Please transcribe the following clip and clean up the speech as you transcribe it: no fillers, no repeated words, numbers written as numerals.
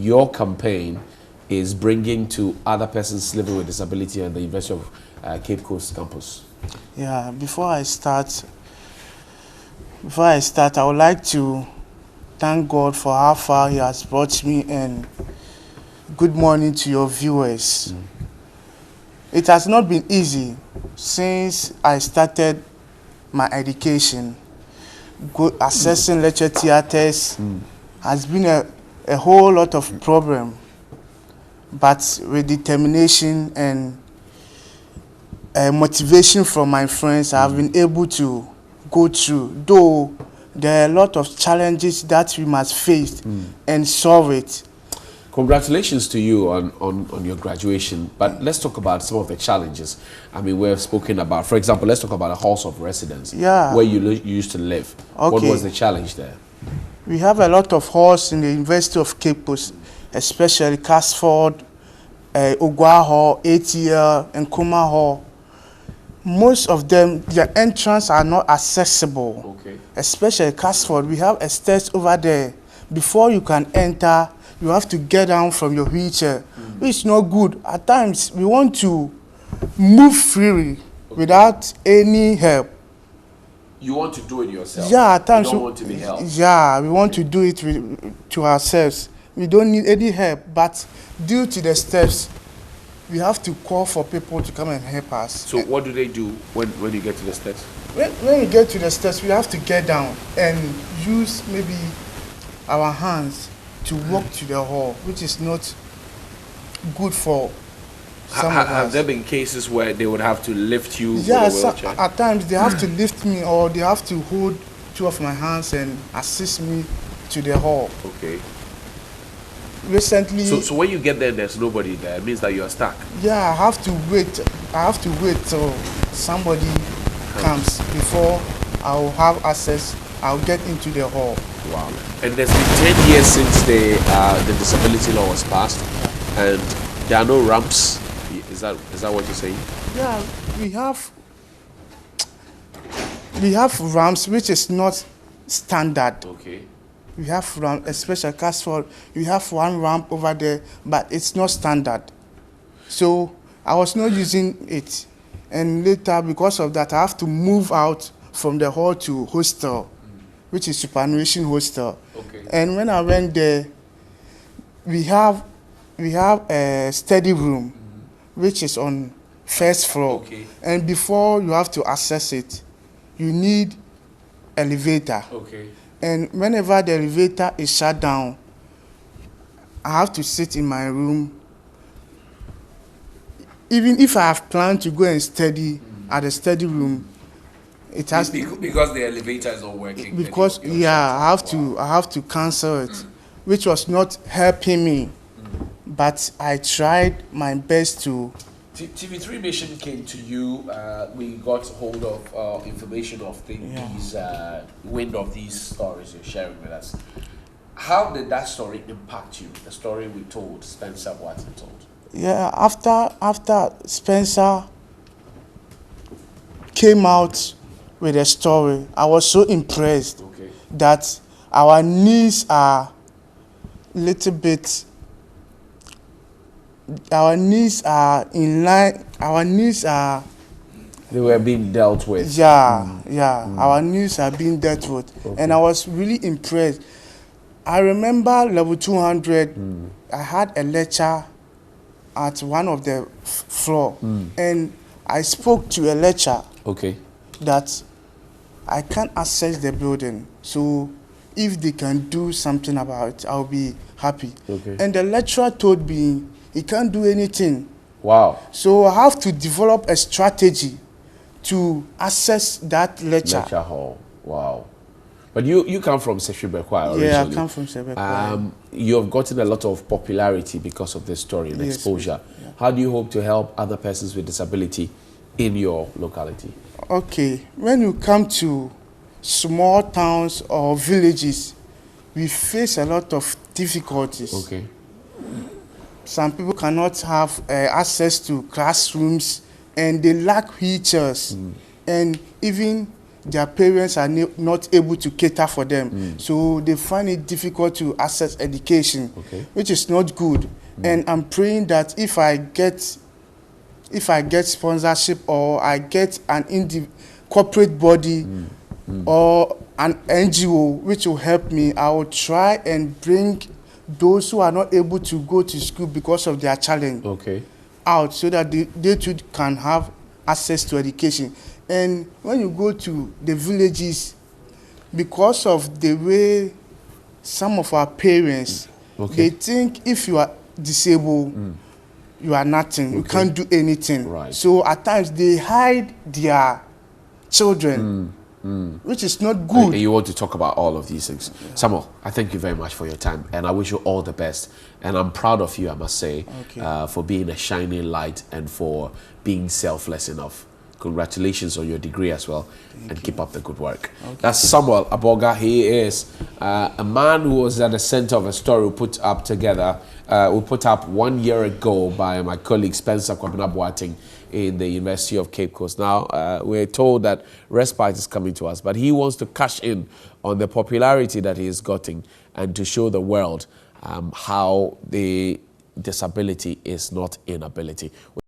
your campaign is bringing to other persons living with disability at the University of Cape Coast campus? Yeah, before I start, I would like to thank God for how far He has brought me, and good morning to your viewers. It has not been easy since I started my education. Accessing lecture theatres has been a whole lot of problem, but with determination and motivation from my friends, I've been able to go through, though there are a lot of challenges that we must face and solve it. Congratulations to you on your graduation, but let's talk about some of the challenges. I mean, we've spoken about, for example, let's talk about a halls of residence, where you used to live. Okay. What was the challenge there? We have a lot of halls in the University of Cape Coast, especially Casford, Ogwa Hall, ATL, and Kuma Hall. Most of them, their entrance are not accessible. Okay. Especially Casford, we have a stairs over there. Before you can enter, you have to get down from your wheelchair, which is not good. At times, we want to move freely without any help. You want to do it yourself? Yeah, at times. You don't want to be helped? Yeah, we want to do it to ourselves. We don't need any help, but due to the steps, we have to call for people to come and help us. So what do they do when you get to the steps? When we get to the steps, we have to get down and use maybe our hands to walk to the hall, which is not good for some of us. Have there been cases where they would have to lift you? Yeah, with a wheelchair? at times they have to lift me, or they have to hold two of my hands and assist me to the hall. Okay. Recently. So when you get there, there's nobody there. It means that you're stuck. Yeah, I have to wait till somebody comes before I'll have access. I'll get into the hall. Wow. And there's been 10 years since the disability law was passed, and there are no ramps. Is that what you're saying? Yeah, we have ramps, which is not standard. Okay. We have ramp, especially Casford. We have one ramp over there, but it's not standard. So I was not using it, and later because of that, I have to move out from the hall to hostel, which is superannuation hostel. Okay. And when I went there, we have a study room, which is on first floor. Okay. And before you have to access it, you need elevator. Okay. And whenever the elevator is shut down, I have to sit in my room. Even if I have planned to go and study at the study room, it has because the elevator is not working. because I have to cancel it, which was not helping me. But I tried my best to. TV3 Mission came to you. We got hold of information of these wind of these stories you're sharing with us. How did that story impact you? The story we told, Spencer Watson told. Yeah, after Spencer came out with a story, I was so impressed that our knees are little bit. Our knees are in line. Our knees are. They were being dealt with. Yeah. Our knees are being dealt with, and I was really impressed. I remember level 200. I had a lecture at one of the floor, and I spoke to a lecturer. Okay. That I can't access the building, so if they can do something about it, I'll be happy. Okay. And the lecturer told me he can't do anything. Wow. So I have to develop a strategy to access that lecture hall. Wow. But you come from Sefwi Bekwai originally. Yeah, I come from Sefwi Bekwai. You have gotten a lot of popularity because of this story and exposure. Yeah. How do you hope to help other persons with disability in your locality? Okay, when you come to small towns or villages, we face a lot of difficulties. Okay. Some people cannot have access to classrooms, and they lack wheelchairs. And even their parents are not able to cater for them. So they find it difficult to access education, which is not good. And I'm praying that if I get sponsorship, or I get an corporate body or an NGO which will help me, I will try and bring those who are not able to go to school because of their challenge out, so that they too can have access to education. And when you go to the villages, because of the way some of our parents, they think if you are disabled, you are nothing, you can't do anything. Right. So at times they hide their children, which is not good. And you want to talk about all of these things. Samuel, I thank you very much for your time, and I wish you all the best. And I'm proud of you, I must say, for being a shining light and for being selfless enough. Congratulations on your degree as well, and keep up the good work. That's Samuel Aboga. He is a man who was at the center of a story we put up together. We put up 1 year ago by my colleague Spencer Kwabena Boateng in the University of Cape Coast. Now, we're told that respite is coming to us, but he wants to cash in on the popularity that he is getting and to show the world how the disability is not inability.